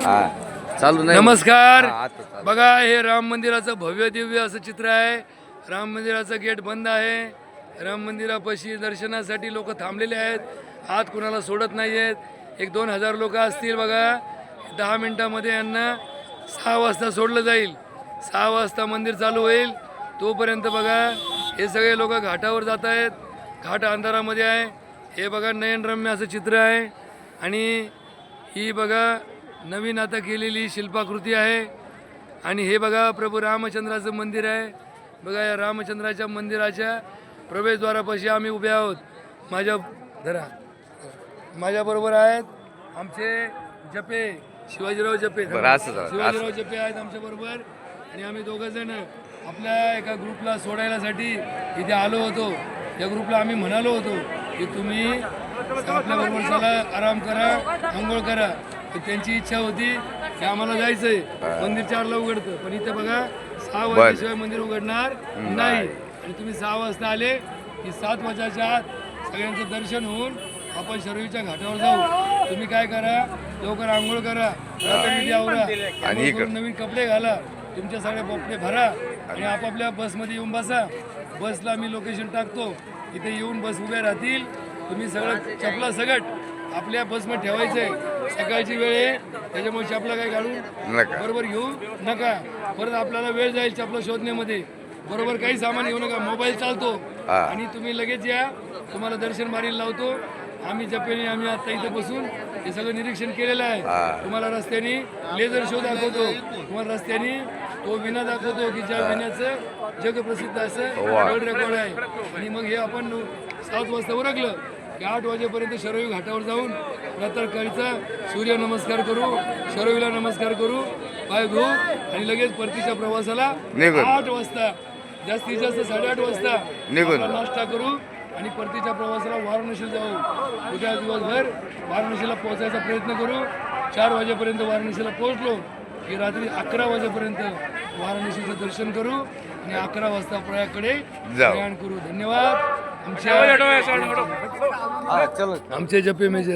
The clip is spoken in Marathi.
चालू नाही. नमस्कार. आता चालू. बघा, हे राम मंदिराचं भव्य दिव्य असं चित्र आहे. राम मंदिराचं गेट बंद आहे. राम मंदिरापाशी दर्शनासाठी लोक थांबलेले आहेत. आत कुणाला सोडत नाही आहेत. 1-2 हजार लोक असतील. बघा, 10 मिनिटामध्ये यांना 6 वाजता सोडलं जाईल. 6 वाजता मंदिर चालू होईल. तोपर्यंत बघा, हे सगळे लोक घाटावर जात आहेत. घाट अंधारामध्ये आहे. हे बघा, नयनरम्य असं चित्र आहे. आणि ही बघा, नवीन आता केलेली शिल्पाकृती आहे. आणि हे बघा, प्रभू रामचंद्राचं मंदिर आहे. बघा, या रामचंद्राच्या मंदिराच्या प्रवेशद्वारापाशी आम्ही उभे आहोत. माझ्याबरोबर आहेत आमचे जपे, शिवाजीराव जपे. शिवाजीराव जपे आहेत आमच्याबरोबर. आणि आम्ही दोघं जण आपल्या एका ग्रुपला सोडायलासाठी इथे आलो होतो. या ग्रुपला आम्ही म्हणालो होतो की तुम्ही आपल्याबरोबर चला, आराम करा, आंघोळ करा. तर त्यांची इच्छा होती की आम्हाला जायचंय. मंदिर 4ला उघडतं, पण इथे बघा 6 वाजल्याशिवाय मंदिर उघडणार नाही. आणि तुम्ही 6 वाजता आले की 7 वाजताच्या आत सगळ्यांचं दर्शन होऊन आपण शरयूच्या घाटावर जाऊ. तुम्ही काय करा, लवकर आंघोळ करा, रात्री आवरा, नवीन कपडे घाला, तुमच्या सगळे कपडे भरा आणि आपापल्या बसमध्ये येऊन बसा. बसला मी लोकेशन टाकतो, इथे येऊन बस उभ्या राहतील. तुम्ही सगळं चपला सगट आपल्या बसमध्ये ठेवायचंय. सकाळची वेळ आहे, त्याच्यामुळे चपला काय घालून बरोबर घेऊ नका. परत आपल्याला वेळ जाईल चपला शोधण्यामध्ये. बरोबर काही सामान घेऊ नका. मोबाईल चालतो आणि तुम्ही लगेच या. तुम्हाला दर्शन मारीला लावतो. आम्ही जपेने आम्ही आता इथं बसून हे सगळं निरीक्षण केलेलं आहे. तुम्हाला रस्त्याने लेझर शो दाखवतो. तुम्हाला रस्त्याने तो विणा दाखवतो की ज्या विण्याचं जगप्रसिद्ध असं वर्ल्ड रेकॉर्ड आहे. आणि मग हे आपण 7 वाजता उरकलं की 8 वाजेपर्यंत शरयू घाटावर जाऊन प्रातःकाळीचा सूर्य नमस्कार करू, शरयूला नमस्कार करू, पाय धुवू आणि लगेच परतीच्या प्रवासाला 8 वाजता, जास्तीत जास्त 8:30 वाजता निघून नाश्ता करू आणि परतीच्या प्रवासाला वाराणसीला जाऊ. उद्या दिवसभर वाराणसीला पोहोचायचा प्रयत्न करू. 4 वाजेपर्यंत वाराणसीला पोहोचलो की रात्री 11 वाजेपर्यंत वाराणसीचं दर्शन करू आणि 11 वाजता प्रयागकडे प्रयाण करू. धन्यवाद. आमचे जपे मेजर